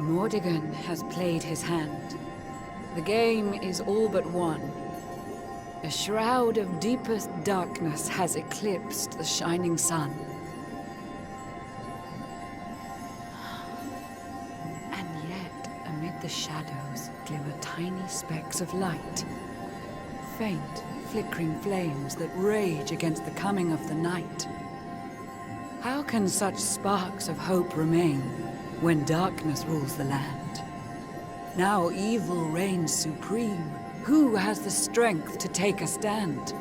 Mordegon has played his hand. The game is all but won. A shroud of deepest darkness has eclipsed the shining sun. And yet, amid the shadows, glimmer tiny specks of light. Faint, flickering flames that rage against the coming of the night. How can such sparks of hope remain when darkness rules the land? Now evil reigns supreme. Who has the strength to take a stand?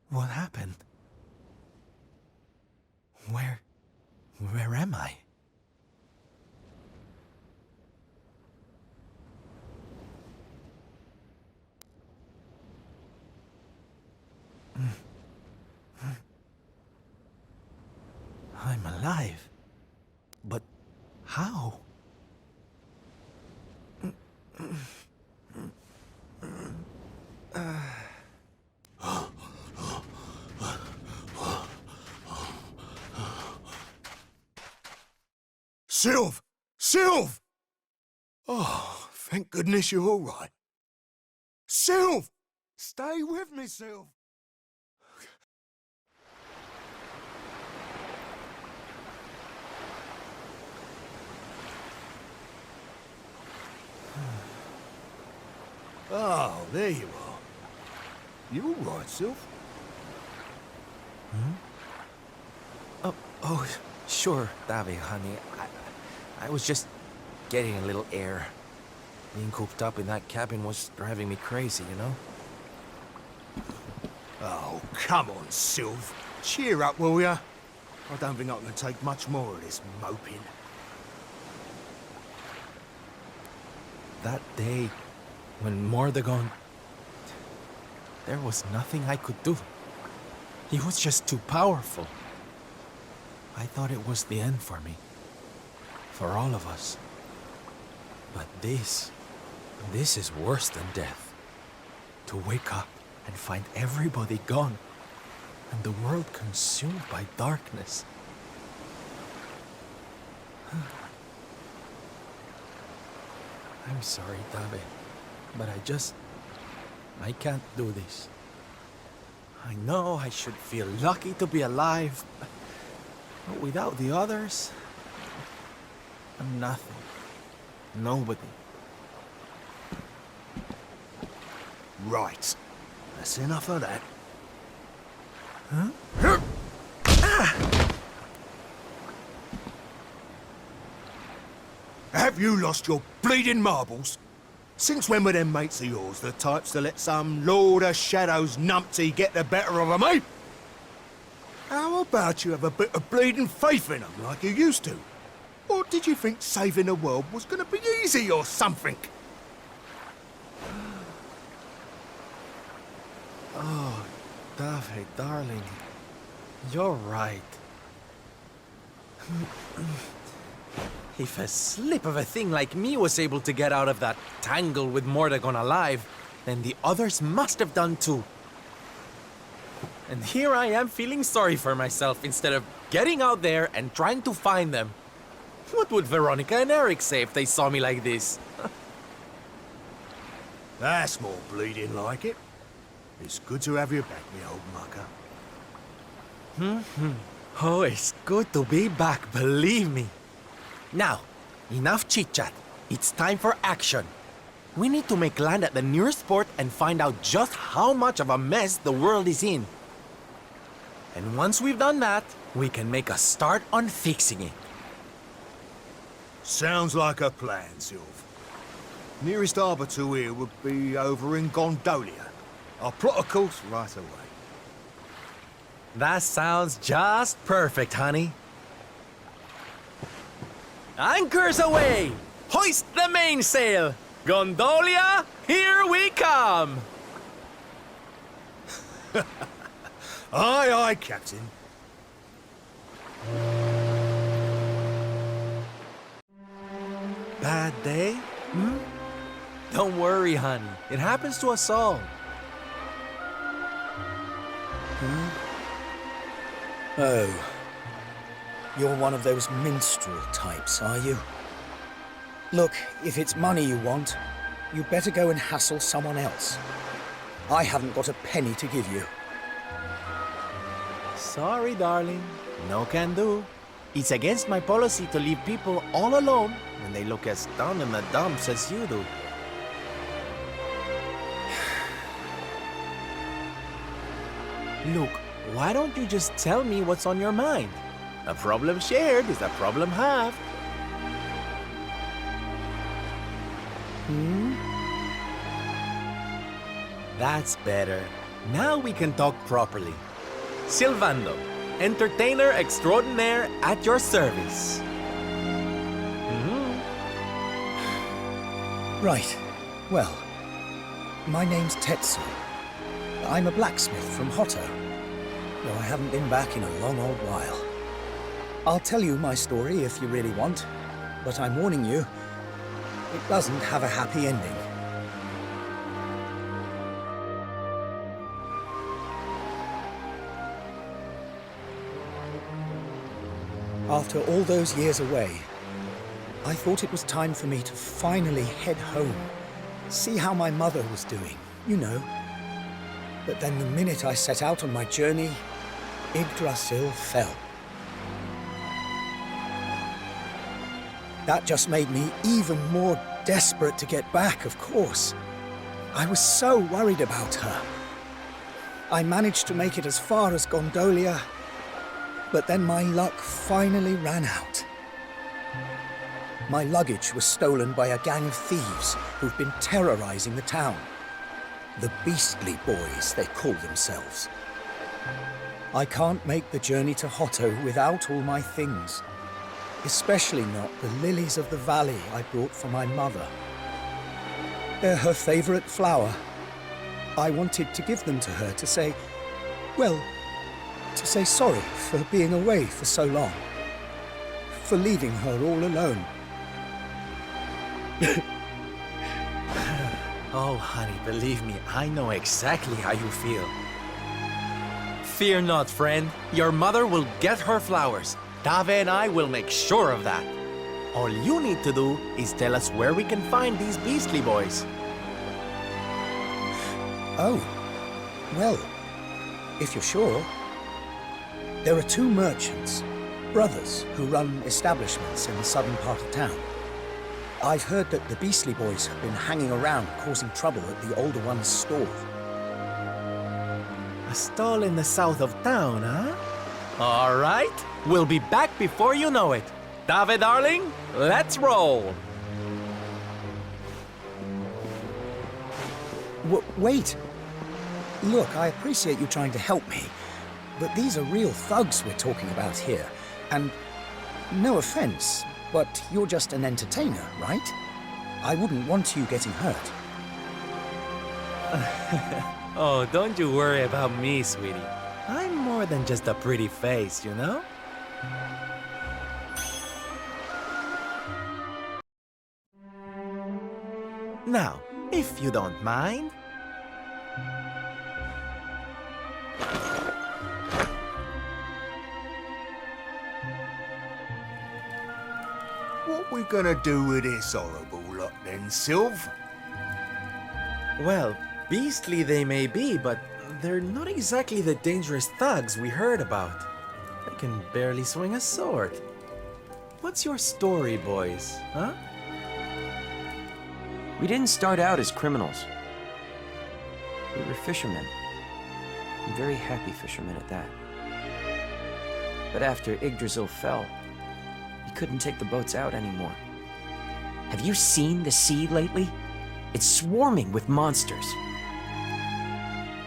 What happened? Where am I? I'm alive. But how? Sylve! Sylve! Oh, thank goodness you're all right. Sylve! Stay with me, Sylve! Oh, there you are. You all right, Sylve? Oh, sure, Davy, honey. I was just getting a little air. Being cooped up in that cabin was driving me crazy, you know? Oh, come on, Sylve. Cheer up, will ya? I don't think I can take much more of this moping. That day, when Mordegon... There was nothing I could do. He was just too powerful. I thought it was the end for me. For all of us. But this is worse than death. To wake up and find everybody gone, and the world consumed by darkness. I'm sorry, Tabe, but I can't do this. I know I should feel lucky to be alive, but without the others, I'm nothing. Nobody. Right. That's enough of that. Huh? Have you lost your bleeding marbles? Since when were them mates of yours the types to let some Lord of Shadows numpty get the better of 'em, eh? How about you have a bit of bleeding faith in 'em like you used to? Or did you think saving the world was gonna be easy or something? Oh, David, darling. You're right. If a slip of a thing like me was able to get out of that tangle with Mordegon alive, then the others must have done too. And here I am feeling sorry for myself instead of getting out there and trying to find them. What would Veronica and Eric say if they saw me like this? That's more bleeding like it. It's good to have you back, me old mucker. Oh, it's good to be back, believe me. Now, enough chit-chat. It's time for action. We need to make land at the nearest port and find out just how much of a mess the world is in. And once we've done that, we can make a start on fixing it. Sounds like a plan, Sylve. Nearest harbour to here would be over in Gondolia. I'll plot a course right away. That sounds just perfect, honey. Anchors away! Hoist the mainsail! Gondolia, here we come! Aye, aye, Captain. Bad day? Don't worry, honey. It happens to us all. Oh. You're one of those minstrel types, are you? Look, if it's money you want, you'd better go and hassle someone else. I haven't got a penny to give you. Sorry, darling. No can do. It's against my policy to leave people all alone when they look as down in the dumps as you do. Look, why don't you just tell me what's on your mind? A problem shared is a problem halved. That's better. Now we can talk properly. Silvando, entertainer extraordinaire at your service. Right. Well, my name's Tetsu. I'm a blacksmith from Hotto, though I haven't been back in a long old while. I'll tell you my story if you really want, but I'm warning you, it doesn't have a happy ending. After all those years away, I thought it was time for me to finally head home, see how my mother was doing, you know. But then the minute I set out on my journey, Yggdrasil fell. That just made me even more desperate to get back, of course. I was so worried about her. I managed to make it as far as Gondolia, but then my luck finally ran out. My luggage was stolen by a gang of thieves who've been terrorizing the town. The Beastly Boys, they call themselves. I can't make the journey to Hotto without all my things. Especially not the lilies of the valley I brought for my mother. They're her favorite flower. I wanted to give them to her to say, well, to say sorry for being away for so long. For leaving her all alone. Oh, honey, believe me, I know exactly how you feel. Fear not, friend. Your mother will get her flowers. Dave and I will make sure of that. All you need to do is tell us where we can find these Beastly Boys. Oh, well, if you're sure. There are two merchants, brothers, who run establishments in the southern part of town. I've heard that the Beastly Boys have been hanging around causing trouble at the older one's stall. A stall in the south of town, huh? All right, we'll be back before you know it. Dave, darling, let's roll. Wait. Look, I appreciate you trying to help me, but these are real thugs we're talking about here. And no offense, but you're just an entertainer, right? I wouldn't want you getting hurt. Oh, don't you worry about me, sweetie. I'm more than just a pretty face, you know? Now, if you don't mind... What we gonna do with this horrible lot then, Sylv? Well, beastly they may be, but they're not exactly the dangerous thugs we heard about. They can barely swing a sword. What's your story, boys, huh? We didn't start out as criminals. We were fishermen. And very happy fishermen at that. But after Yggdrasil fell, we couldn't take the boats out anymore. Have you seen the sea lately? It's swarming with monsters.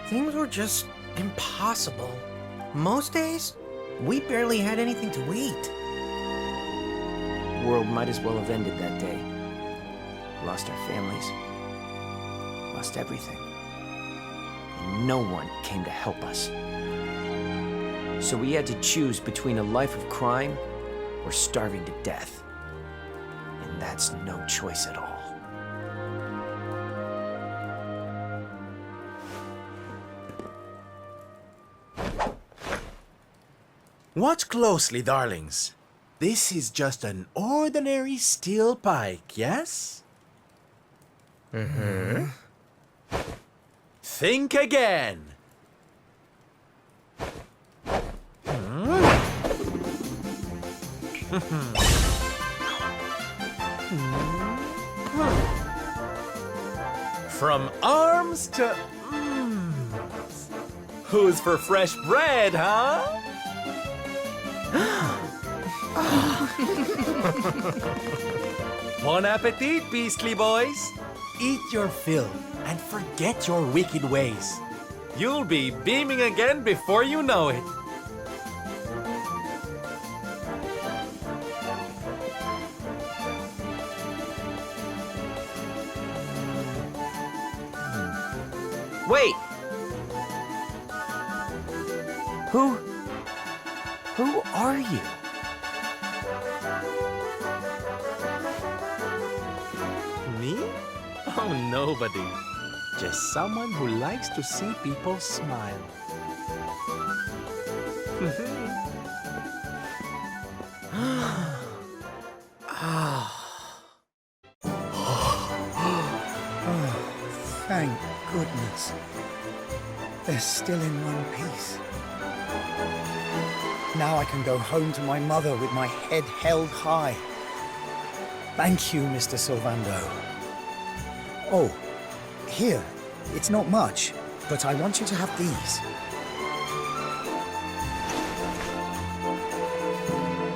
Things were just impossible. Most days, we barely had anything to eat. world might as well have ended that day. We lost our families, lost everything. And no one came to help us. So we had to choose between a life of crime or starving to death. And that's no choice at all. Watch closely, darlings. This is just an ordinary steel pike, yes? Mm-hmm. Think again. From arms to... Who's for fresh bread, huh? Bon appetit, beastly boys. Eat your fill and forget your wicked ways. You'll be beaming again before you know it. Wait! Who are you? Me? Oh, nobody. Just someone who likes to see people smile. Thank goodness. They're still in one piece. Now I can go home to my mother with my head held high. Thank you, Mr. Sylvando. Oh, here. It's not much, but I want you to have these.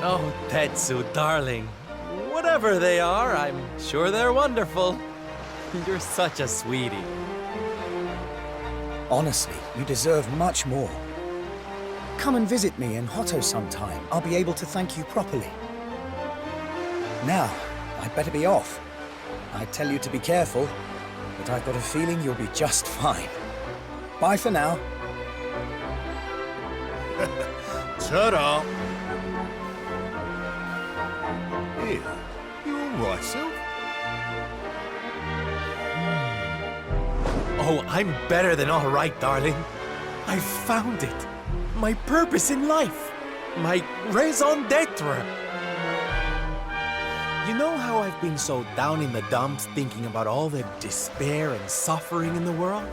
Oh, Tetsu, darling. Whatever they are, I'm sure they're wonderful. You're such a sweetie. Honestly, you deserve much more. Come and visit me in Hotto sometime. I'll be able to thank you properly. Now, I'd better be off. I tell you to be careful, but I've got a feeling you'll be just fine. Bye for now. Ta-da! Here, you all right, Sylv? Oh, I'm better than all right, darling. I found it. My purpose in life. My raison d'etre. You know how I've been so down in the dumps thinking about all the despair and suffering in the world?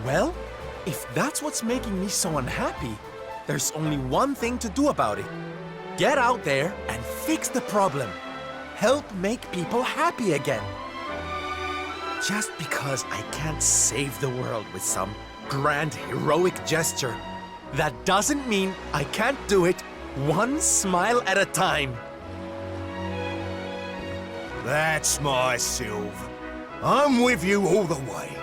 Well, if that's what's making me so unhappy, there's only one thing to do about it. Get out there and fix the problem. Help make people happy again. Just because I can't save the world with some grand heroic gesture, that doesn't mean I can't do it one smile at a time. That's my Sylv. I'm with you all the way.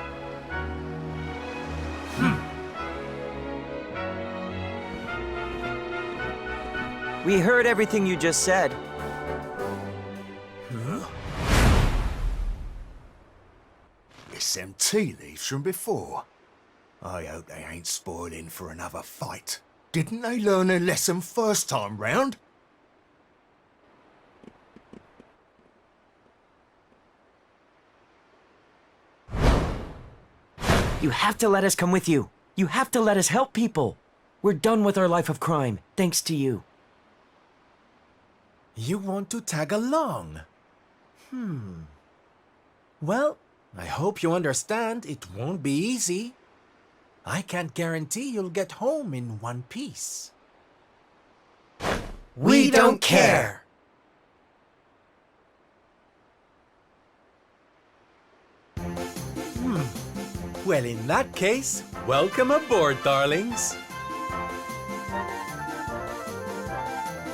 We heard everything you just said. It's them tea leaves from before. I hope they ain't spoiling for another fight. Didn't they learn their lesson first time round? You have to let us come with you. You have to let us help people. We're done with our life of crime, thanks to you. You want to tag along? Well, I hope you understand it won't be easy. I can't guarantee you'll get home in one piece. We don't care. Well, in that case, welcome aboard, darlings.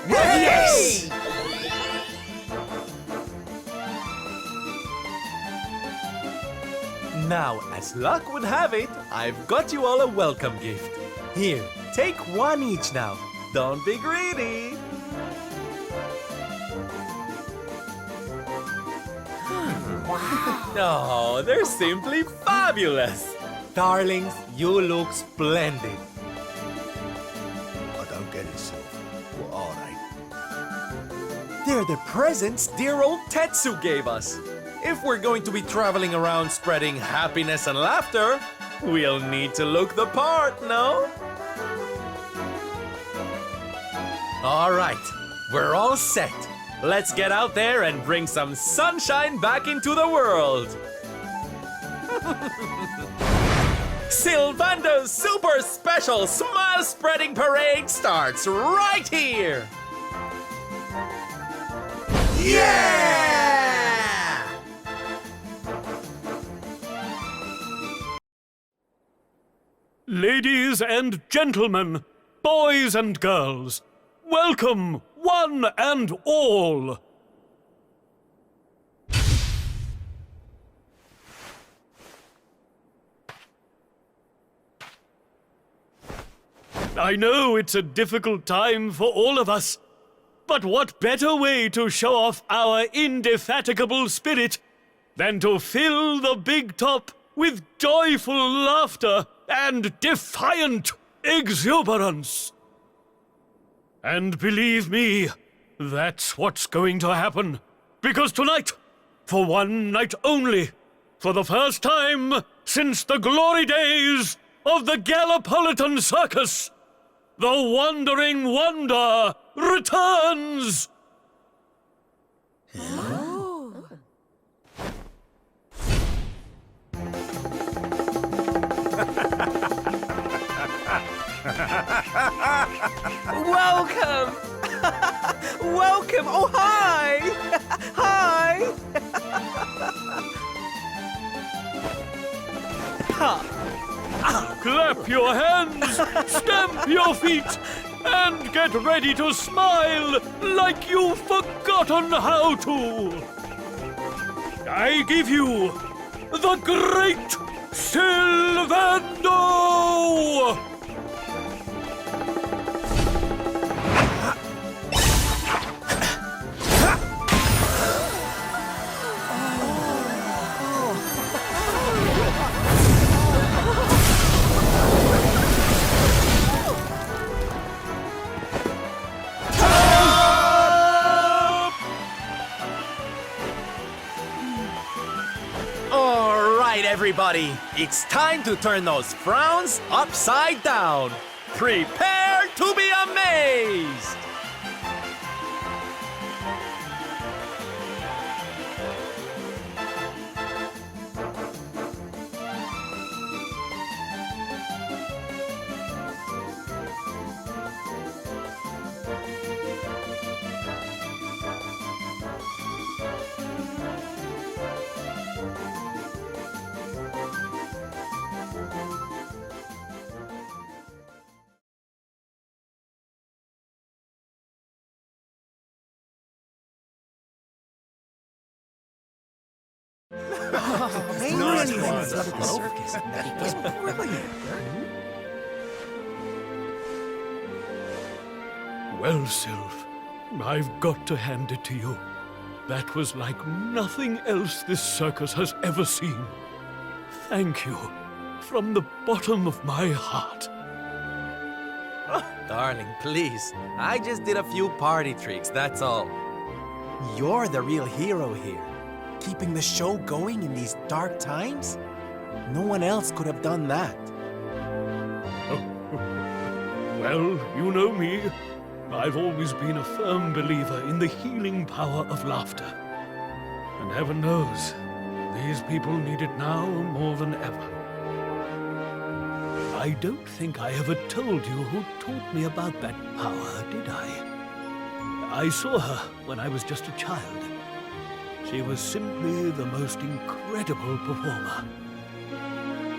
Yes! Now, as luck would have it, I've got you all a welcome gift. Here, take one each now. Don't be greedy. Oh, they're simply fabulous. Darlings, you look splendid. I don't get it, Sylph. What are they? They're the presents dear old Tetsu gave us. If we're going to be traveling around spreading happiness and laughter, we'll need to look the part, no? All right, we're all set. Let's get out there and bring some sunshine back into the world. Sylvando's super special smile spreading parade starts right here. Yeah! Ladies and gentlemen, boys and girls, welcome one and all. I know it's a difficult time for all of us, but what better way to show off our indefatigable spirit than to fill the big top with joyful laughter and defiant exuberance? And believe me, that's what's going to happen. Because tonight, for one night only, for the first time since the glory days of the Gallipolitan Circus, the Wandering Wonder returns! Welcome! Welcome! Oh, hi! Hi! Clap your hands, stamp your feet, and get ready to smile like you've forgotten how to. I give you the Great Sylvando! All right, everybody, it's time to turn those frowns upside down. Prepare to be amazed! Well, Sylph, I've got to hand it to you. That was like nothing else this circus has ever seen. Thank you, from the bottom of my heart. Darling, please. I just did a few party tricks, that's all. You're the real hero here. Keeping the show going in these dark times? No one else could have done that. Well, you know me. I've always been a firm believer in the healing power of laughter. And heaven knows, these people need it now more than ever. I don't think I ever told you who taught me about that power, did I? I saw her when I was just a child. She was simply the most incredible performer.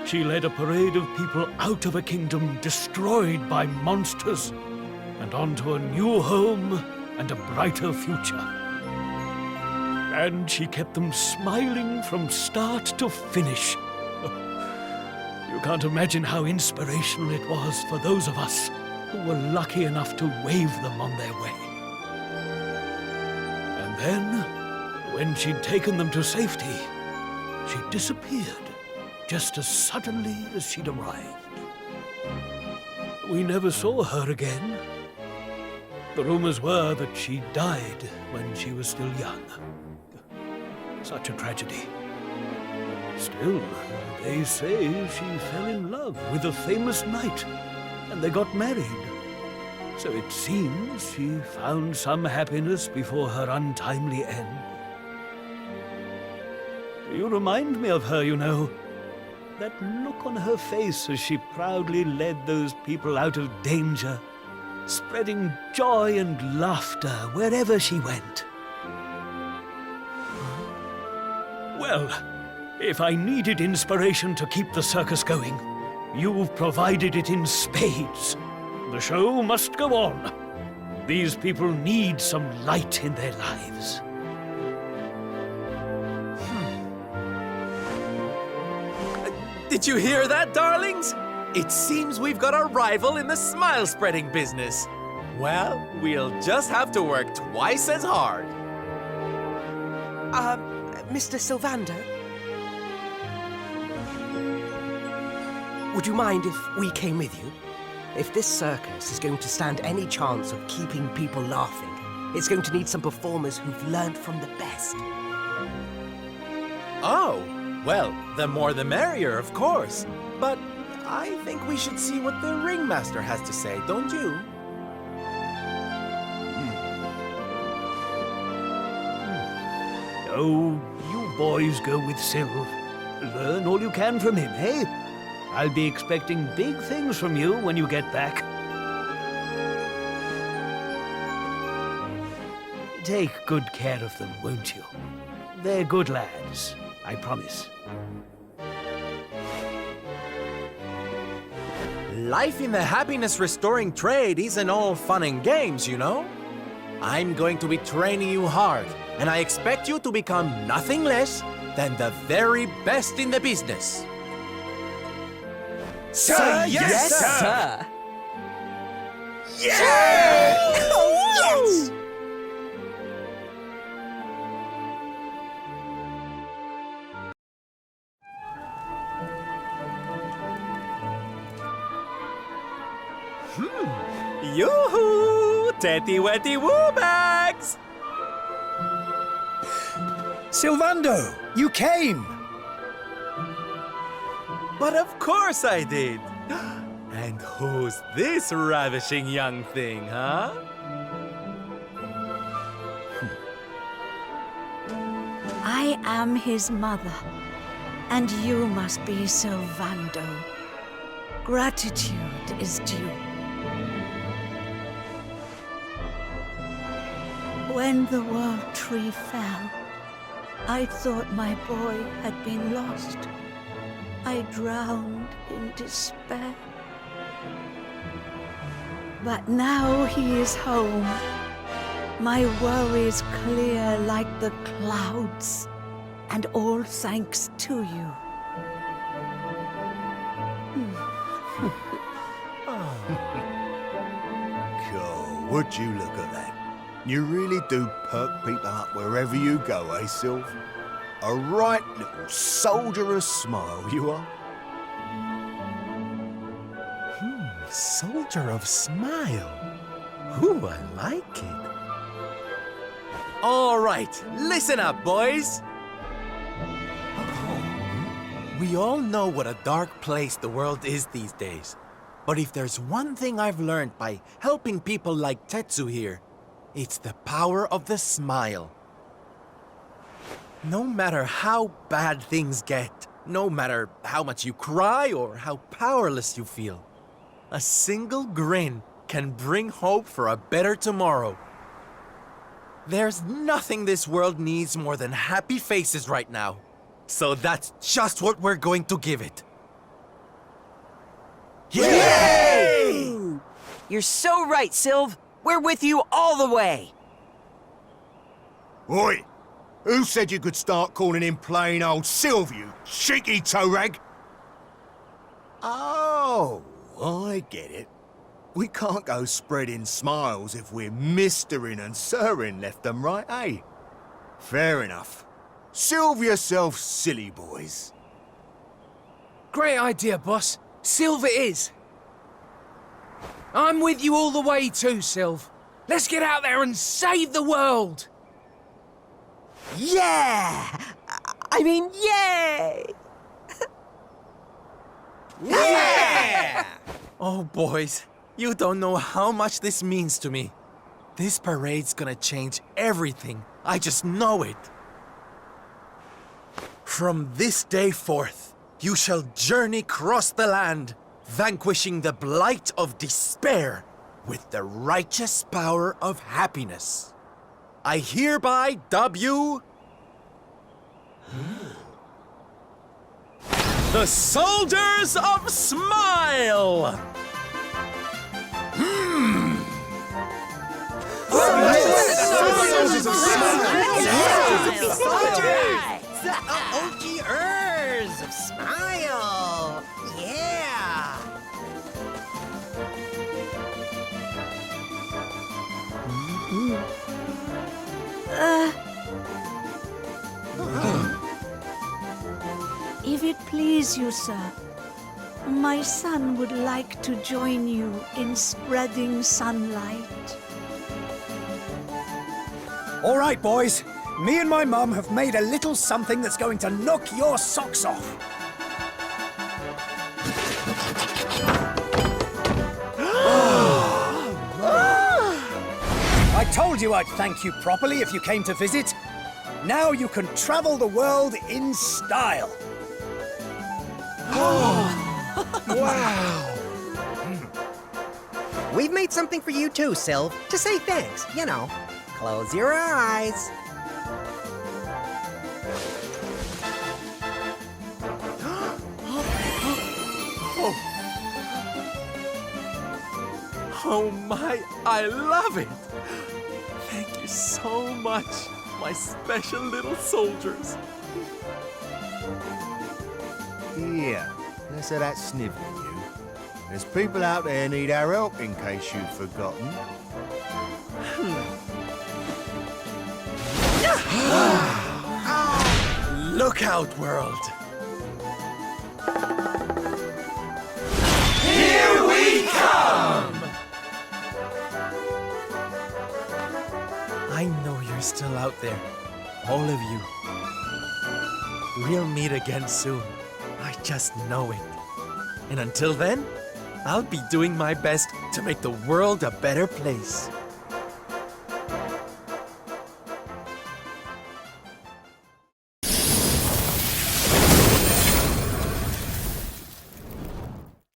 She led a parade of people out of a kingdom destroyed by monsters and onto a new home and a brighter future. And she kept them smiling from start to finish. You can't imagine how inspirational it was for those of us who were lucky enough to wave them on their way. And then, when she'd taken them to safety, she disappeared just as suddenly as she'd arrived. We never saw her again. The rumors were that she died when she was still young. Such a tragedy. Still, they say she fell in love with a famous knight, and they got married. So it seems she found some happiness before her untimely end. You remind me of her, you know. That look on her face as she proudly led those people out of danger, spreading joy and laughter wherever she went. Well, if I needed inspiration to keep the circus going, you've provided it in spades. The show must go on. These people need some light in their lives. Did you hear that, darlings? It seems we've got a rival in the smile-spreading business. Well, we'll just have to work twice as hard. Mr. Sylvander? Would you mind if we came with you? If this circus is going to stand any chance of keeping people laughing, it's going to need some performers who've learned from the best. Oh, well, the more the merrier, of course. But I think we should see what the ringmaster has to say, don't you? Oh, you boys go with Sylv. Learn all you can from him, eh? I'll be expecting big things from you when you get back. Take good care of them, won't you? They're good lads, I promise. Life in the happiness-restoring trade isn't all fun and games, you know? I'm going to be training you hard, and I expect you to become nothing less than the very best in the business. Sir, yes, sir! Yeah! Oh, yes! Yoo-hoo! Tetty-wetty woo-bags! Sylvando, you came! But of course I did! And who's this ravishing young thing, huh? I am his mother, and you must be Sylvando. Gratitude is due. When the world tree fell, I thought my boy had been lost. I drowned in despair. But now he is home. My worries clear like the clouds, and all thanks to you. God, would you look at that? You really do perk people up wherever you go, eh, Sylv? A right little soldierous smile, you are. Soldier of smile. Ooh, I like it. All right, listen up, boys. We all know what a dark place the world is these days. But if there's one thing I've learned by helping people like Tetsu here, it's the power of the smile. No matter how bad things get, no matter how much you cry or how powerless you feel, a single grin can bring hope for a better tomorrow. There's nothing this world needs more than happy faces right now. So that's just what we're going to give it. Yay! You're so right, Sylv. We're with you all the way. Oi! Who said you could start calling him plain old Sylv, you cheeky toe rag? Oh, I get it. We can't go spreading smiles if we're mistering and sirring left and right, eh? Fair enough. Silve yourself silly, boys. Great idea, boss. Sylve it is. I'm with you all the way too, Sylve. Let's get out there and save the world! Yeah! I mean, yay! Oh, boys, you don't know how much this means to me. This parade's gonna change everything. I just know it. From this day forth, you shall journey across the land, vanquishing the blight of despair with the righteous power of happiness. I hereby dub you the Soldiers of Smile! OGers of Smile! Yeah! If it please you, sir, my son would like to join you in spreading sunlight. All right, boys. Me and my mum have made a little something that's going to knock your socks off. I told you I'd thank you properly if you came to visit. Now you can travel the world in style. We've made something for you too, Sylve, to say thanks, you know. Close your eyes. Oh my, I love it! Thank you so much, my special little soldiers. Yeah, less of that snivelling, you. There's people out there need our help, in case you've forgotten. Look out, world! I know you're still out there, all of you. We'll meet again soon. I just know it. And until then, I'll be doing my best to make the world a better place.